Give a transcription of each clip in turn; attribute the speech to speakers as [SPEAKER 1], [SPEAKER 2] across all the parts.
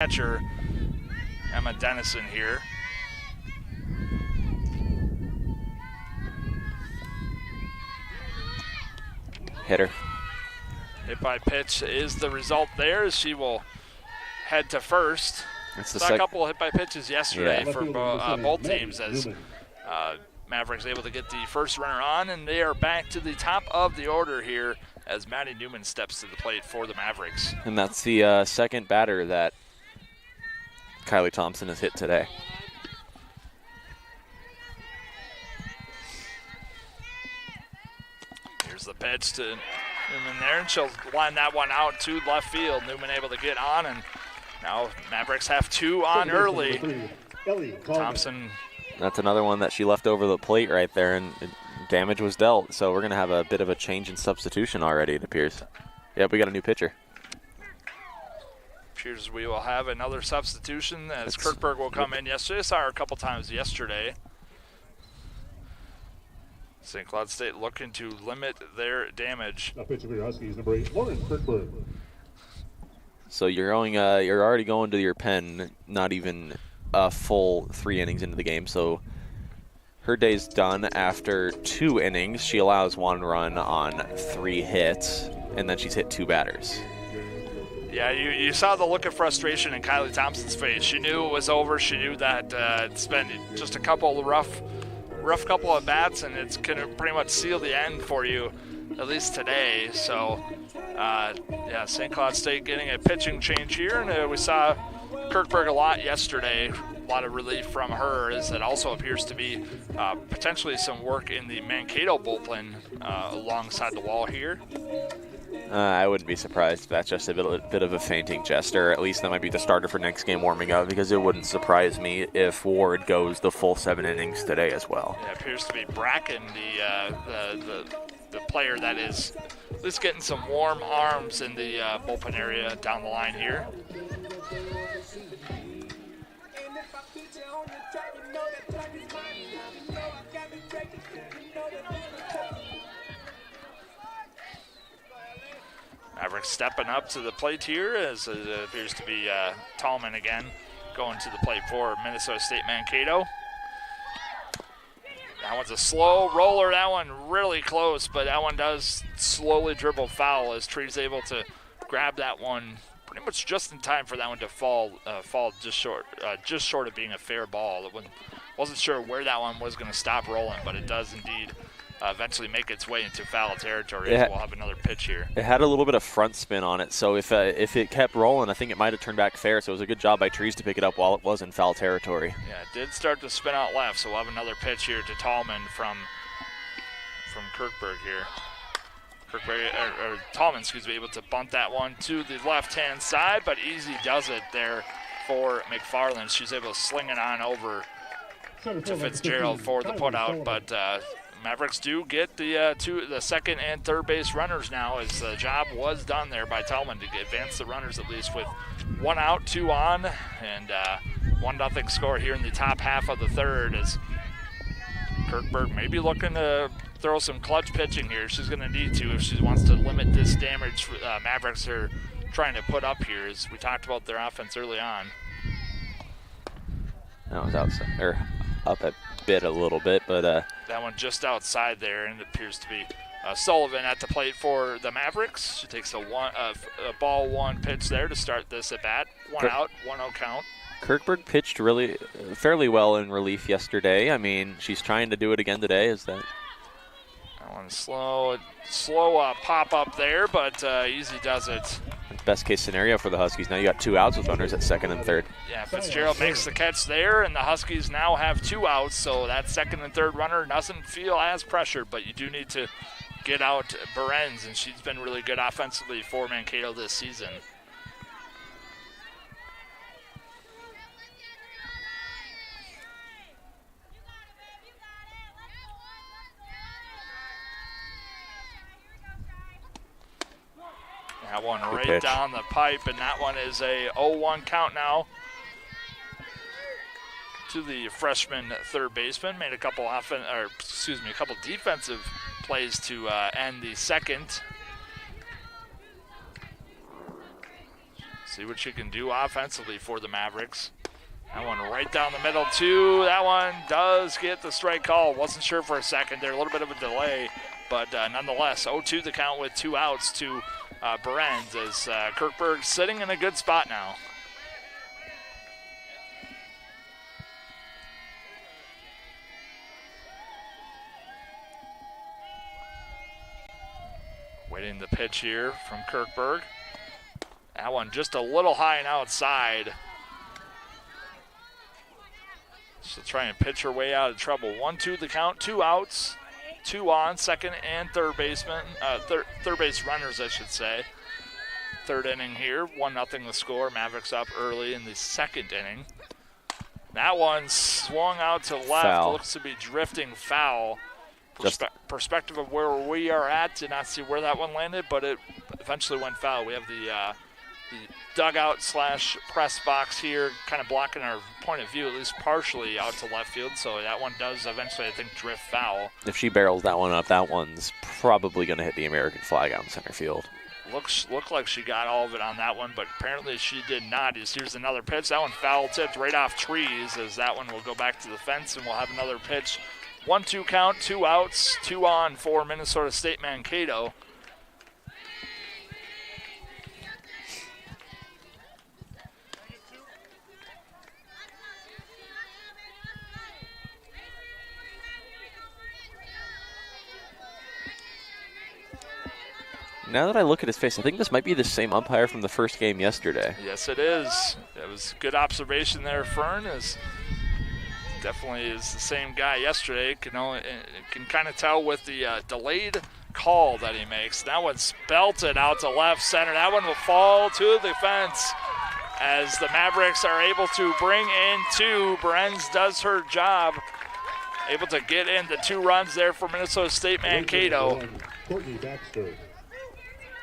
[SPEAKER 1] catcher, Emma Dennison here.
[SPEAKER 2] Hitter.
[SPEAKER 1] Hit by pitch is the result there as she will head to first. Saw a couple of hit by pitches yesterday for both teams as Mavericks able to get the first runner on, and they are back to the top of the order here as Maddie Newman steps to the plate for the Mavericks.
[SPEAKER 2] And that's the second batter that Kylie Thompson has hit today.
[SPEAKER 1] Here's the pitch to Newman there, and she'll line that one out to left field. Newman able to get on, and now Mavericks have two on early. Thompson.
[SPEAKER 2] That's another one that she left over the plate right there, and damage was dealt. So we're going to have a bit of a change in substitution already, it appears. Yep, we got a new pitcher.
[SPEAKER 1] Appears we will have another substitution as Kirkberg will come in yesterday. Saw her a couple times yesterday. St. Cloud State looking to limit their damage.
[SPEAKER 3] Now pitching for your Huskies, number 8, Lauren Kirkberg.
[SPEAKER 2] So you're already going to your pen, not even a full 3 innings into the game. So her day's done after 2 innings. She allows 1 run on 3 hits, and then she's hit 2 batters.
[SPEAKER 1] Yeah, you saw the look of frustration in Kylie Thompson's face. She knew it was over. She knew that it's been just a couple of rough couple of bats, and it's going to pretty much seal the end for you, at least today. So, yeah, St. Cloud State getting a pitching change here, and we saw Kirkberg a lot yesterday. A lot of relief from her, as it also appears to be potentially some work in the Mankato bullpen alongside the wall here.
[SPEAKER 2] I wouldn't be surprised if that's just a bit of a fainting gesture. At least that might be the starter for next game warming up, because it wouldn't surprise me if Ward goes the full 7 innings today as well.
[SPEAKER 1] Yeah, it appears to be Bracken, the player that is at least getting some warm arms in the bullpen area down the line here. Mavericks stepping up to the plate here as it appears to be Tallman again going to the plate for Minnesota State Mankato. That one's a slow roller. That one really close, but that one does slowly dribble foul as Tree's able to grab that one pretty much just in time for that one to fall just short of being a fair ball. Wasn't sure where that one was going to stop rolling, but it does indeed eventually make its way into foul territory. We'll have another pitch here.
[SPEAKER 2] It had a little bit of front spin on it, so if it kept rolling, I think it might have turned back fair. So it was a good job by Trees to pick it up while it was in foul territory.
[SPEAKER 1] Yeah, it did start to spin out left, so we'll have another pitch here to Tallman from Kirkberg here. Tallman, able to bunt that one to the left-hand side, but easy does it there for McFarland. She's able to sling it on over to Fitzgerald for the putout, but Mavericks do get the second and third base runners now, as the job was done there by Tallman to advance the runners at least with 1 out, 2 on, and 1-0 score here in the top half of the third, as Kirkberg may be looking to throw some clutch pitching here. She's going to need to if she wants to limit this damage Mavericks are trying to put up here, as we talked about their offense early on.
[SPEAKER 2] That was outside, or up a bit a little bit, but
[SPEAKER 1] that one just outside there, and it appears to be Sullivan at the plate for the Mavericks. She takes a ball 1 pitch there to start this at bat. 1 out, 1-0 count.
[SPEAKER 2] Kirkberg pitched fairly well in relief yesterday. I mean, she's trying to do it again today. Is that
[SPEAKER 1] one slow pop up there, but easy does it.
[SPEAKER 2] Best case scenario for the Huskies. Now you got 2 outs with runners at second and third.
[SPEAKER 1] Yeah, Fitzgerald makes the catch there, and the Huskies now have 2 outs, so that second and third runner doesn't feel as pressured, but you do need to get out Behrens, and she's been really good offensively for Mankato this season. That one right down the pipe, and that one is a 0-1 count now to the freshman third baseman. Made a couple defensive plays to end the second. See what she can do offensively for the Mavericks. That one right down the middle, too. That one does get the strike call. Wasn't sure for a second there, a little bit of a delay, but nonetheless, 0-2 the count with 2 outs to Behrens as Kirkberg sitting in a good spot now. Waiting the pitch here from Kirkberg. That one just a little high and outside. She'll try and pitch her way out of trouble. 1-2 the count, 2 outs, 2 on, second and third baseman, third base runners, I should say. Third inning here, 1-0 the score. Mavericks up early in the second inning. That one swung out to left.
[SPEAKER 2] Foul.
[SPEAKER 1] Looks to be drifting foul. Perspective of where we are at, did not see where that one landed, but it eventually went foul. We have the dugout / press box here kind of blocking our point of view, at least partially out to left field, so that one does eventually, I think, drift foul.
[SPEAKER 2] If she barrels that one up, that one's probably going to hit the American flag out in center field.
[SPEAKER 1] Looked like she got all of it on that one, but apparently she did not. Here's another pitch. That one foul tipped right off trees, as that one will go back to the fence, and we'll have another pitch. 1-2 count, 2 outs, 2 on for Minnesota State Mankato.
[SPEAKER 2] Now that I look at his face, I think this might be the same umpire from the first game yesterday.
[SPEAKER 1] Yes, it is. That was good observation there, Fern. Definitely is the same guy yesterday. Can kind of tell with the delayed call that he makes. That one's belted out to left center. That one will fall to the fence as the Mavericks are able to bring in 2. Behrens does her job. Able to get in the 2 runs there for Minnesota State Mankato.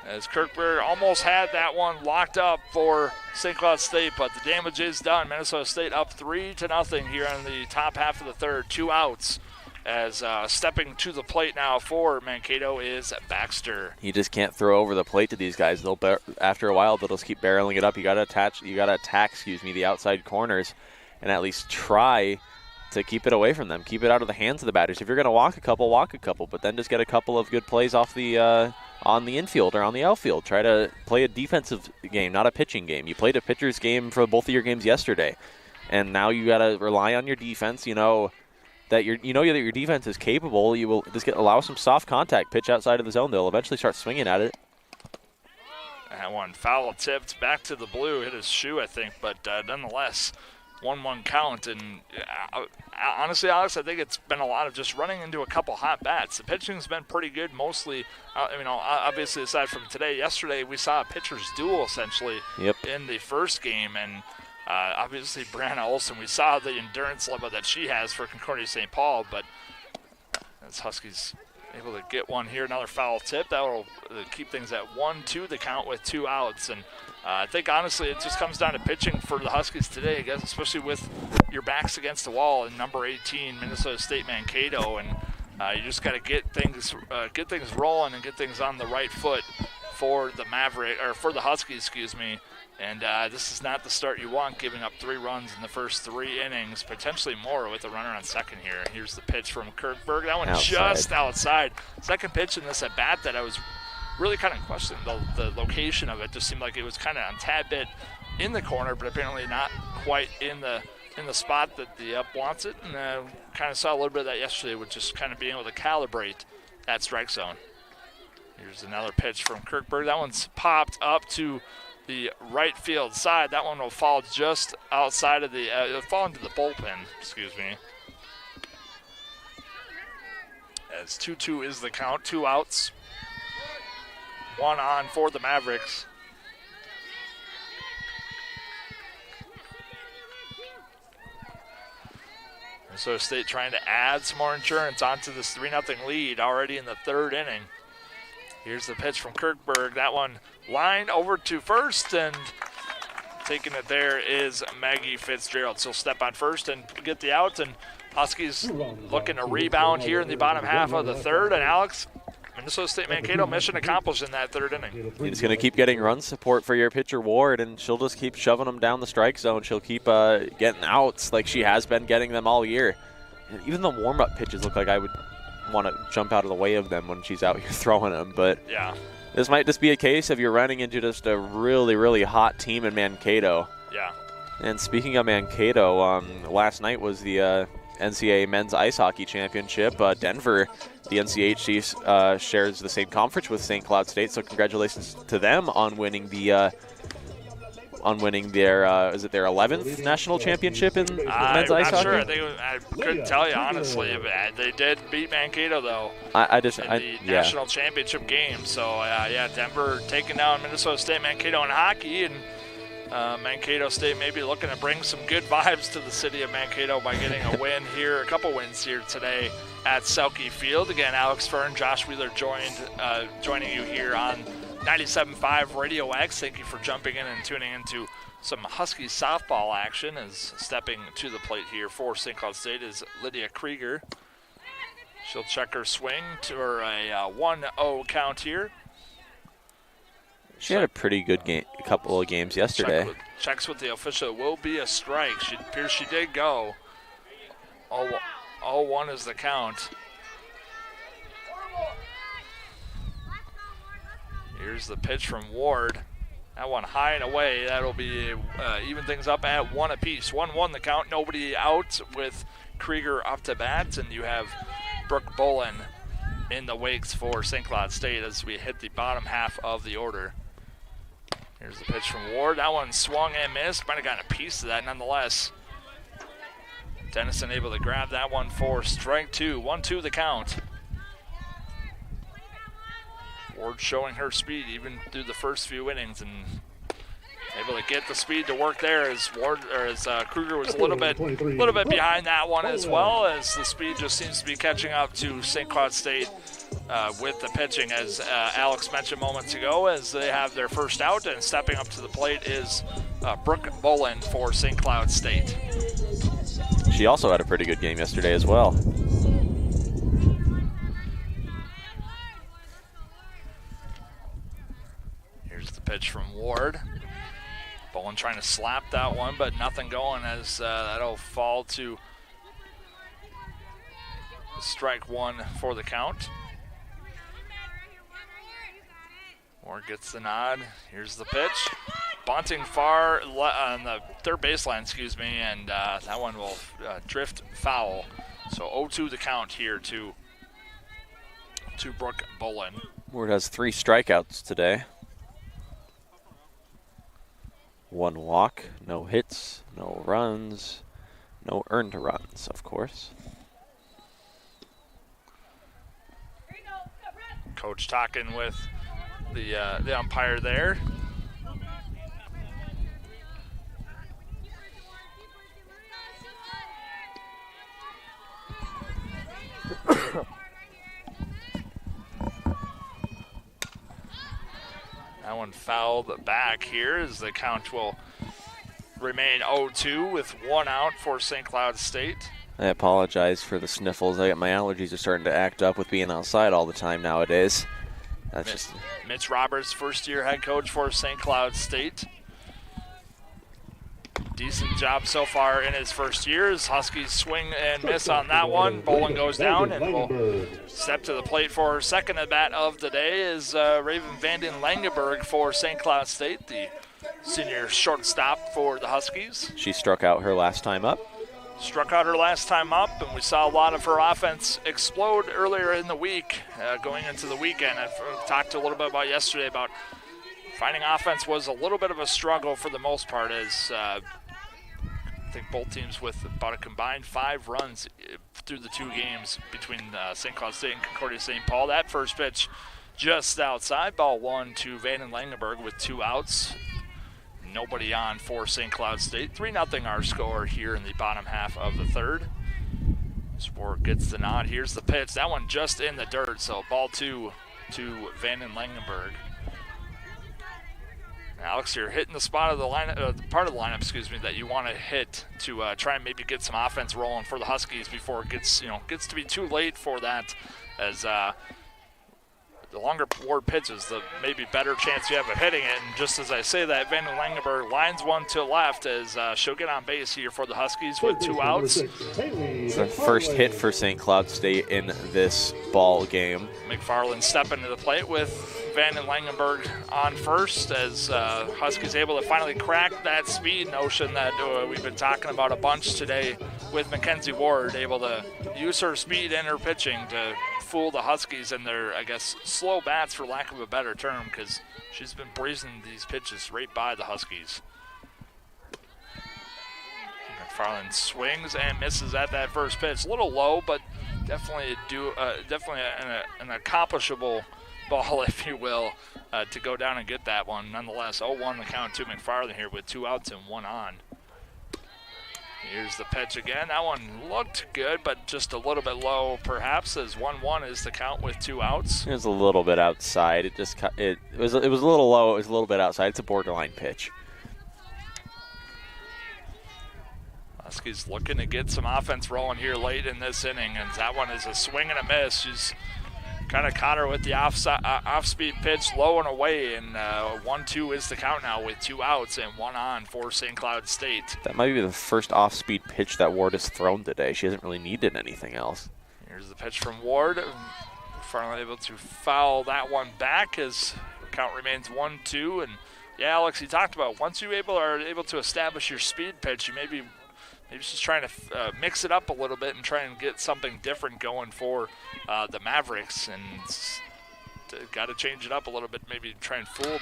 [SPEAKER 1] As Kirkberg almost had that one locked up for St. Cloud State, but the damage is done. Minnesota State up 3-0 here in the top half of the third. 2 outs as stepping to the plate now for Mankato is Baxter.
[SPEAKER 2] You just can't throw over the plate to these guys. After a while, they'll just keep barreling it up. You got to attack the outside corners and at least try to keep it away from them. Keep it out of the hands of the batters. If you're going to walk a couple, but then just get a couple of good plays off the on the infield or on the outfield. Try to play a defensive game, not a pitching game. You played a pitcher's game for both of your games yesterday, and now you got to rely on your defense. You know that your defense is capable. You will just allow some soft contact, pitch outside of the zone. They'll eventually start swinging at it.
[SPEAKER 1] That one foul tipped back to the blue, hit his shoe, I think, but nonetheless, 1-1 count. And honestly, Alex, I think it's been a lot of just running into a couple hot bats. The pitching's been pretty good, mostly. Obviously, aside from today, yesterday we saw a pitcher's duel essentially in the first game, and obviously Brianna Olsen, we saw the endurance level that she has for Concordia St. Paul, but as Huskies able to get one here, another foul tip, that will keep things at 1-2 the count with 2 outs. And I think, honestly, it just comes down to pitching for the Huskies today, I guess, especially with your backs against the wall in number 18, Minnesota State Mankato. And you just got to get things rolling and get things on the right foot for the Huskies, And this is not the start you want, giving up 3 runs in the first 3 innings, potentially more with a runner on second here. Here's the pitch from Kirkberg. That one just outside. Second pitch in this at-bat that I was really kind of questioning the location of it. Just seemed like it was kind of a tad bit in the corner, but apparently not quite in the spot that the up wants it. And kind of saw a little bit of that yesterday with just kind of being able to calibrate that strike zone. Here's another pitch from Kirkberg. That one's popped up to the right field side. That one will fall just outside of it'll fall into the bullpen, As 2-2 is the count, 2 outs. 1 on for the Mavericks. Minnesota State trying to add some more insurance onto this 3-0 lead already in the third inning. Here's the pitch from Kirkberg. That one lined over to first, and taking it there is Maggie Fitzgerald. So step on first and get the out, and Huskies looking to rebound here in the bottom half of the third. And Alex, Minnesota State Mankato, mission accomplished in that third inning.
[SPEAKER 2] You're just going to keep getting run support for your pitcher, Ward, and she'll just keep shoving them down the strike zone. She'll keep getting outs like she has been getting them all year. And even the warm-up pitches look like I would want to jump out of the way of them when she's out here throwing them. But
[SPEAKER 1] yeah,
[SPEAKER 2] this might just be a case of you're running into just a really, really hot team in Mankato.
[SPEAKER 1] Yeah.
[SPEAKER 2] And speaking of Mankato, last night was the NCAA Men's Ice Hockey Championship. Denver, the NCHC, shares the same conference with St. Cloud State, so congratulations to them on winning their is it their 11th national championship in men's ice hockey?
[SPEAKER 1] Sure. I couldn't tell you honestly. They did beat Mankato though. In the national championship game. So Denver taking down Minnesota State Mankato in hockey, and Mankato State maybe looking to bring some good vibes to the city of Mankato by getting a win here, a couple wins here today at Selke Field. Again, Alex Fern, Josh Wheeler joining you here on 97.5 Radio X. Thank you for jumping in and tuning into some Huskies softball action. As stepping to the plate here for St. Cloud State is Lydia Krieger. She'll check her swing to her a 1-0 count here.
[SPEAKER 2] She had a pretty good game, a couple of games yesterday.
[SPEAKER 1] Checks with the official. It will be a strike. She appears she did go. 0-1 is the count. Here's the pitch from Ward. That one high and away. That'll be even things up at 1 apiece. 1-1 the count. Nobody out with Krieger up to bat. And you have Brooke Bolin in the wakes for St. Cloud State as we hit the bottom half of the order. Here's the pitch from Ward. That one swung and missed. Might have gotten a piece of that nonetheless. Dennison able to grab that one for strike 2. 1-2 the count. Ward showing her speed even through the first few innings and able to get the speed to work there as Kruger was a little bit behind that one as well, as the speed just seems to be catching up to St. Cloud State with the pitching, as Alex mentioned moments ago, as they have their first out, and stepping up to the plate is Brooke Bolin for St. Cloud State.
[SPEAKER 2] She also had a pretty good game yesterday as well.
[SPEAKER 1] Pitch from Ward. Bolin trying to slap that one, but nothing going, as that'll fall to strike 1 for the count. Ward gets the nod. Here's the pitch. Bunting far on the third baseline, and that one will drift foul. So 0-2 the count here to Brooke Bolin.
[SPEAKER 2] Ward has 3 strikeouts today. 1 walk, no hits, no runs, no earned runs, of course.
[SPEAKER 1] Coach talking with the umpire there. That one fouled back here, as the count will remain 0-2 with 1 out for St. Cloud State.
[SPEAKER 2] I apologize for the sniffles. My allergies are starting to act up with being outside all the time nowadays.
[SPEAKER 1] Mitch Roberts, first-year head coach for St. Cloud State. Decent job so far in his first year, as Huskies swing and miss on that one. Bolin goes down and will step to the plate for her second at bat of the day is Raven Vanden Langenberg for St. Cloud State, the senior shortstop for the Huskies.
[SPEAKER 2] She struck out her last time up.
[SPEAKER 1] And we saw a lot of her offense explode earlier in the week, going into the weekend. I've talked a little bit about yesterday about finding offense was a little bit of a struggle for the most part, as I think both teams with about a combined 5 runs through the 2 games between St. Cloud State and Concordia St. Paul. That first pitch just outside, ball 1 to Vanden Langenberg with 2 outs. Nobody on for St. Cloud State. 3-0 our score here in the bottom half of the third. Sport gets the nod. Here's the pitch. That one just in the dirt, so ball 2 to Vanden Langenberg. Alex, you're hitting the spot of the lineup, part of the lineup, that you want to hit to try and maybe get some offense rolling for the Huskies before it gets to be too late for that. As the longer Ward pitches, the maybe better chance you have of hitting it. And just as I say that, Van Langenberg lines one to left as she'll get on base here for the Huskies with 2 outs.
[SPEAKER 2] It's the first hit for St. Cloud State in this ball game.
[SPEAKER 1] McFarland stepping to the plate with Van Langenberg on first as Huskies able to finally crack that speed notion that we've been talking about a bunch today with Mackenzie Ward, able to use her speed and her pitching to fool the Huskies and their, I guess, slow bats for lack of a better term, because she's been breezing these pitches right by the Huskies. McFarland swings and misses at that first pitch. A little low, but definitely an accomplishable ball, if you will, to go down and get that one. Nonetheless, 0-1 the count to McFarland here with 2 outs and 1 on. Here's the pitch again. That one looked good, but just a little bit low, perhaps, as 1-1 is the count with 2 outs.
[SPEAKER 2] It was a little bit outside. It was a little low. It was a little bit outside. It's a borderline pitch.
[SPEAKER 1] Huskies looking to get some offense rolling here late in this inning, and that one is a swing and a miss. She's kind of caught her with the off-speed pitch low and away, and 1-2 is the count now with 2 outs and 1 on for St. Cloud State.
[SPEAKER 2] That might be the first off-speed pitch that Ward has thrown today. She hasn't really needed anything else.
[SPEAKER 1] Here's the pitch from Ward. Finally able to foul that one back as the count remains 1-2. And yeah, Alex, you talked about once you are able to establish your speed pitch, you maybe she's trying to mix it up a little bit and try and get something different going for the Mavericks, and got to change it up a little bit, maybe try and fool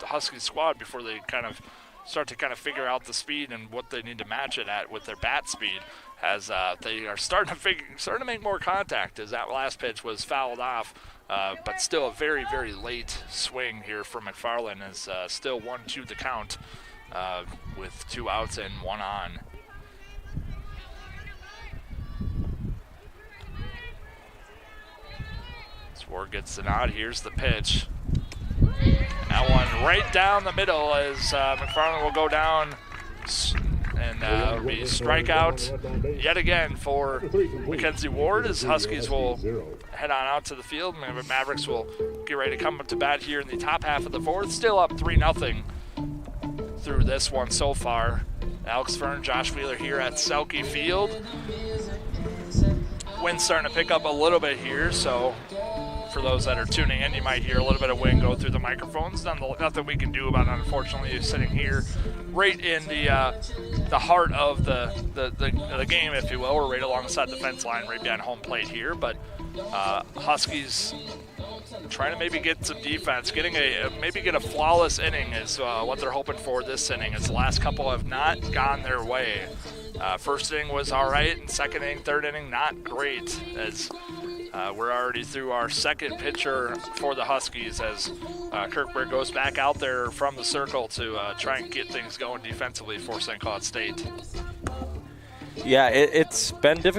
[SPEAKER 1] the Husky squad before they kind of start to figure out the speed and what they need to match it at with their bat speed, as they are starting to make more contact, as that last pitch was fouled off, but still a very, very late swing here for McFarland, is still 1-2 the count with 2 outs and 1 on. Ward gets the nod. Here's the pitch. That one right down the middle as McFarland will go down, and be strikeout yet again for Mackenzie Ward, as Huskies will head on out to the field. Mavericks will get ready to come up to bat here in the top half of the fourth. Still up 3-0 through this one so far. Alex Fern, Josh Wheeler here at Selke Field. Wind's starting to pick up a little bit here, so for those that are tuning in, you might hear a little bit of wind go through the microphones. Nothing we can do about it, unfortunately. You're sitting here right in the heart of the game, if you will. We're right alongside the fence line, right behind home plate here. But Huskies trying to maybe get some defense, maybe get a flawless inning is what they're hoping for this inning, as the last couple have not gone their way. First inning was all right, and second inning, third inning, not great, as we're already through our second pitcher for the Huskies, as Kirkberg goes back out there from the circle to try and get things going defensively for St. Cloud State.
[SPEAKER 2] Yeah, it's been difficult